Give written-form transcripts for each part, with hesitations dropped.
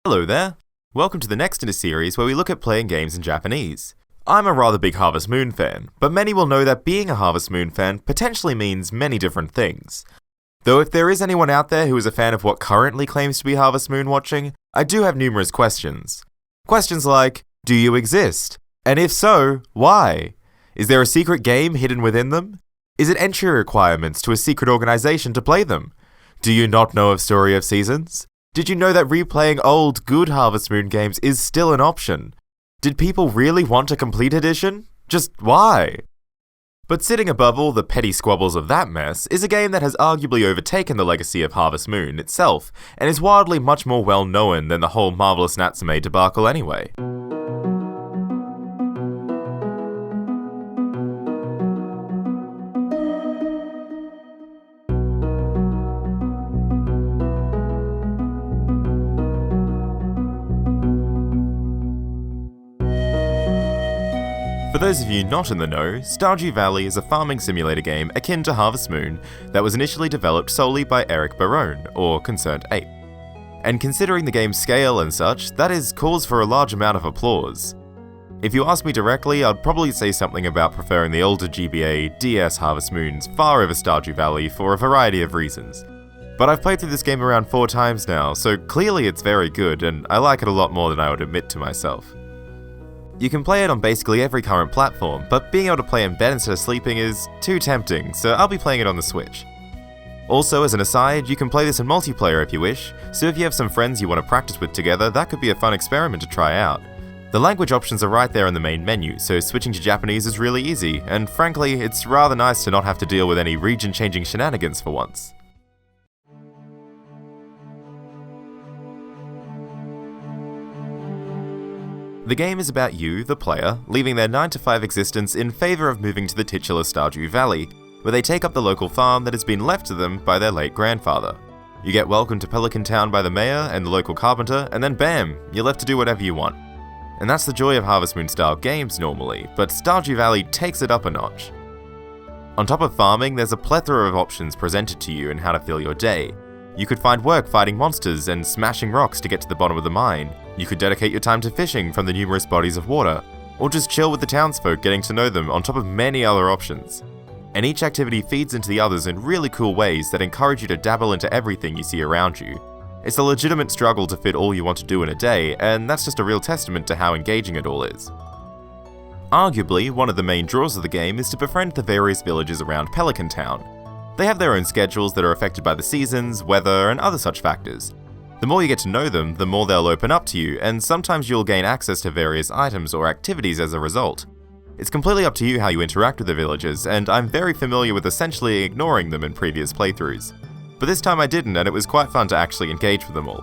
Hello there! Welcome to the next in a series where we look at playing games in Japanese. I'm a rather big Harvest Moon fan, but many will know that being a Harvest Moon fan potentially means many different things. Though if there is anyone out there who is a fan of what currently claims to be Harvest Moon watching, I do have numerous questions. Questions like, do you exist? And if so, why? Is there a secret game hidden within them? Is it entry requirements to a secret organization to play them? Do you not know of Story of Seasons? Did you know that replaying old, good Harvest Moon games is still an option? Did people really want a complete edition? Just why? But sitting above all the petty squabbles of that mess is a game that has arguably overtaken the legacy of Harvest Moon itself, and is wildly much more well known than the whole Marvelous Natsume debacle anyway. For those of you not in the know, Stardew Valley is a farming simulator game akin to Harvest Moon that was initially developed solely by Eric Barone, or Concerned Ape. And considering the game's scale and such, that is cause for a large amount of applause. If you ask me directly, I'd probably say something about preferring the older GBA DS Harvest Moons far over Stardew Valley for a variety of reasons. But I've played through this game around 4 times now, so clearly it's very good, and I like it a lot more than I would admit to myself. You can play it on basically every current platform, but being able to play in bed instead of sleeping is too tempting, so I'll be playing it on the Switch. Also, as an aside, you can play this in multiplayer if you wish, so if you have some friends you want to practice with together, that could be a fun experiment to try out. The language options are right there in the main menu, so switching to Japanese is really easy, and frankly, it's rather nice to not have to deal with any region-changing shenanigans for once. The game is about you, the player, leaving their 9-to-5 existence in favour of moving to the titular Stardew Valley, where they take up the local farm that has been left to them by their late grandfather. You get welcomed to Pelican Town by the mayor and the local carpenter, and then bam, you're left to do whatever you want. And that's the joy of Harvest Moon style games normally, but Stardew Valley takes it up a notch. On top of farming, there's a plethora of options presented to you in how to fill your day. You could find work fighting monsters and smashing rocks to get to the bottom of the mine. You could dedicate your time to fishing from the numerous bodies of water, or just chill with the townsfolk getting to know them on top of many other options. And each activity feeds into the others in really cool ways that encourage you to dabble into everything you see around you. It's a legitimate struggle to fit all you want to do in a day, and that's just a real testament to how engaging it all is. Arguably, one of the main draws of the game is to befriend the various villages around Pelican Town. They have their own schedules that are affected by the seasons, weather, and other such factors. The more you get to know them, the more they'll open up to you, and sometimes you'll gain access to various items or activities as a result. It's completely up to you how you interact with the villagers, and I'm very familiar with essentially ignoring them in previous playthroughs. But this time I didn't, and it was quite fun to actually engage with them all.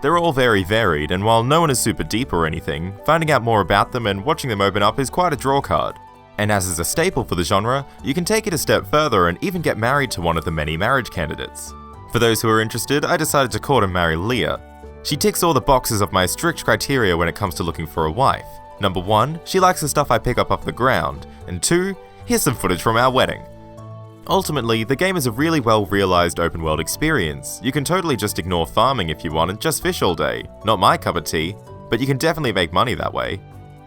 They're all very varied, and while no one is super deep or anything, finding out more about them and watching them open up is quite a draw card. And as is a staple for the genre, you can take it a step further and even get married to one of the many marriage candidates. For those who are interested, I decided to court and marry Leah. She ticks all the boxes of my strict criteria when it comes to looking for a wife. Number 1, she likes the stuff I pick up off the ground, and 2, here's some footage from our wedding. Ultimately, the game is a really well realised open world experience. You can totally just ignore farming if you want and just fish all day. Not my cup of tea, but you can definitely make money that way.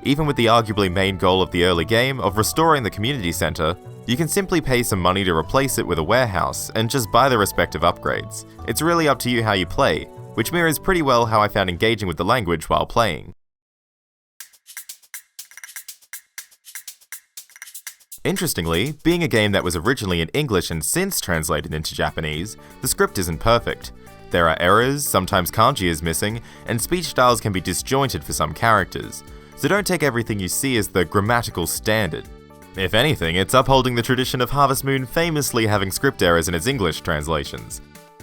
Even with the arguably main goal of the early game of restoring the community centre, you can simply pay some money to replace it with a warehouse and just buy the respective upgrades. It's really up to you how you play, which mirrors pretty well how I found engaging with the language while playing. Interestingly, being a game that was originally in English and since translated into Japanese, the script isn't perfect. There are errors, sometimes kanji is missing, and speech styles can be disjointed for some characters. So don't take everything you see as the grammatical standard. If anything, it's upholding the tradition of Harvest Moon famously having script errors in its English translations.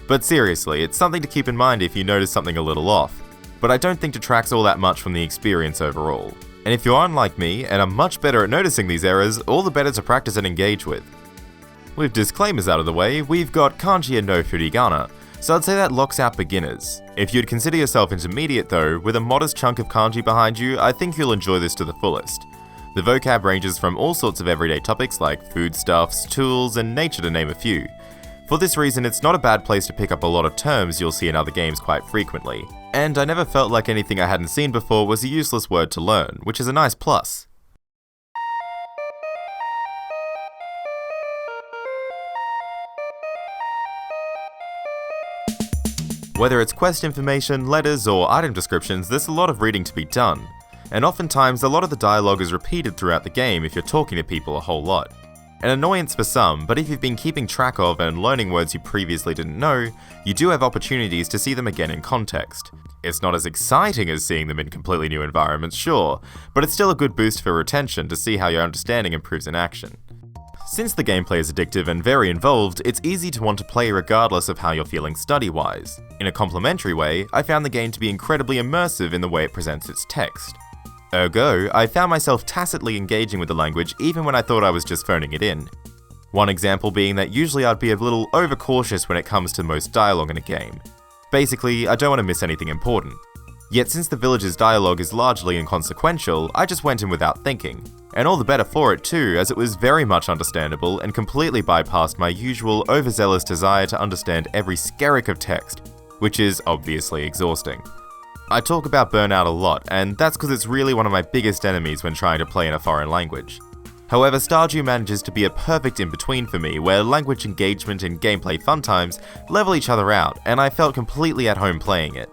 But seriously, it's something to keep in mind if you notice something a little off, but I don't think detracts all that much from the experience overall. And if you aren't like me and are much better at noticing these errors, all the better to practice and engage with. With disclaimers out of the way, we've got kanji and no furigana, so I'd say that locks out beginners. If you'd consider yourself intermediate though, with a modest chunk of kanji behind you, I think you'll enjoy this to the fullest. The vocab ranges from all sorts of everyday topics like foodstuffs, tools, and nature to name a few. For this reason, it's not a bad place to pick up a lot of terms you'll see in other games quite frequently, and I never felt like anything I hadn't seen before was a useless word to learn, which is a nice plus. Whether it's quest information, letters, or item descriptions, there's a lot of reading to be done, and oftentimes a lot of the dialogue is repeated throughout the game if you're talking to people a whole lot. An annoyance for some, but if you've been keeping track of and learning words you previously didn't know, you do have opportunities to see them again in context. It's not as exciting as seeing them in completely new environments, sure, but it's still a good boost for retention to see how your understanding improves in action. Since the gameplay is addictive and very involved, it's easy to want to play regardless of how you're feeling study-wise. In a complementary way, I found the game to be incredibly immersive in the way it presents its text. Ergo, I found myself tacitly engaging with the language even when I thought I was just phoning it in. One example being that usually I'd be a little overcautious when it comes to most dialogue in a game. Basically, I don't want to miss anything important. Yet since the village's dialogue is largely inconsequential, I just went in without thinking. And all the better for it too, as it was very much understandable and completely bypassed my usual overzealous desire to understand every skerrick of text, which is obviously exhausting. I talk about burnout a lot, and that's because it's really one of my biggest enemies when trying to play in a foreign language. However, Stardew manages to be a perfect in-between for me, where language engagement and gameplay fun times level each other out, and I felt completely at home playing it.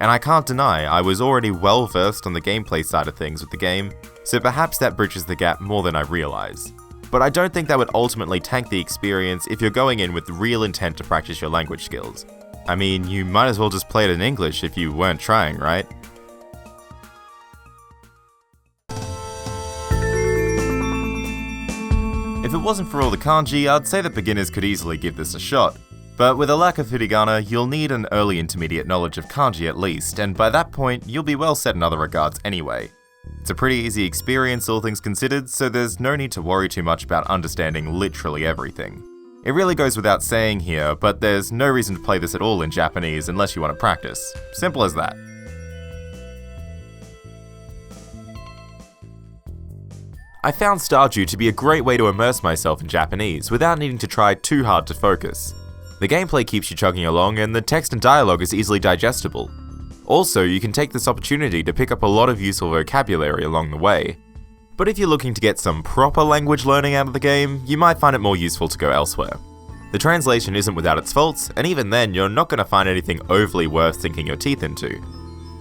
And I can't deny, I was already well versed on the gameplay side of things with the game, so perhaps that bridges the gap more than I realise. But I don't think that would ultimately tank the experience if you're going in with real intent to practice your language skills. I mean, you might as well just play it in English if you weren't trying, right? If it wasn't for all the kanji, I'd say that beginners could easily give this a shot. But with a lack of hiragana, you'll need an early intermediate knowledge of kanji at least, and by that point, you'll be well set in other regards anyway. It's a pretty easy experience all things considered, so there's no need to worry too much about understanding literally everything. It really goes without saying here, but there's no reason to play this at all in Japanese unless you want to practice. Simple as that. I found Stardew to be a great way to immerse myself in Japanese without needing to try too hard to focus. The gameplay keeps you chugging along and the text and dialogue is easily digestible. Also, you can take this opportunity to pick up a lot of useful vocabulary along the way. But if you're looking to get some proper language learning out of the game, you might find it more useful to go elsewhere. The translation isn't without its faults, and even then you're not going to find anything overly worth sinking your teeth into.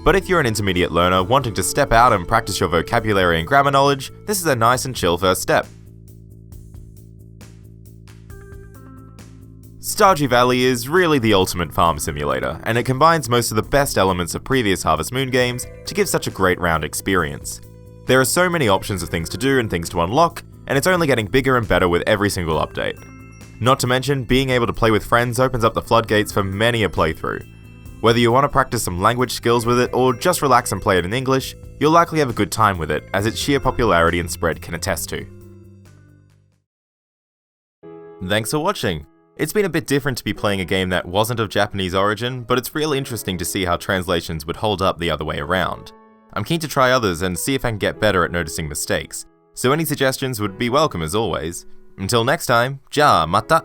But if you're an intermediate learner wanting to step out and practice your vocabulary and grammar knowledge, this is a nice and chill first step. Stardew Valley is really the ultimate farm simulator, and it combines most of the best elements of previous Harvest Moon games to give such a great round experience. There are so many options of things to do and things to unlock, and it's only getting bigger and better with every single update. Not to mention, being able to play with friends opens up the floodgates for many a playthrough. Whether you want to practice some language skills with it or just relax and play it in English, you'll likely have a good time with it, as its sheer popularity and spread can attest to. Thanks for watching! It's been a bit different to be playing a game that wasn't of Japanese origin, but it's really interesting to see how translations would hold up the other way around. I'm keen to try others and see if I can get better at noticing mistakes, so any suggestions would be welcome as always. Until next time, ja mata!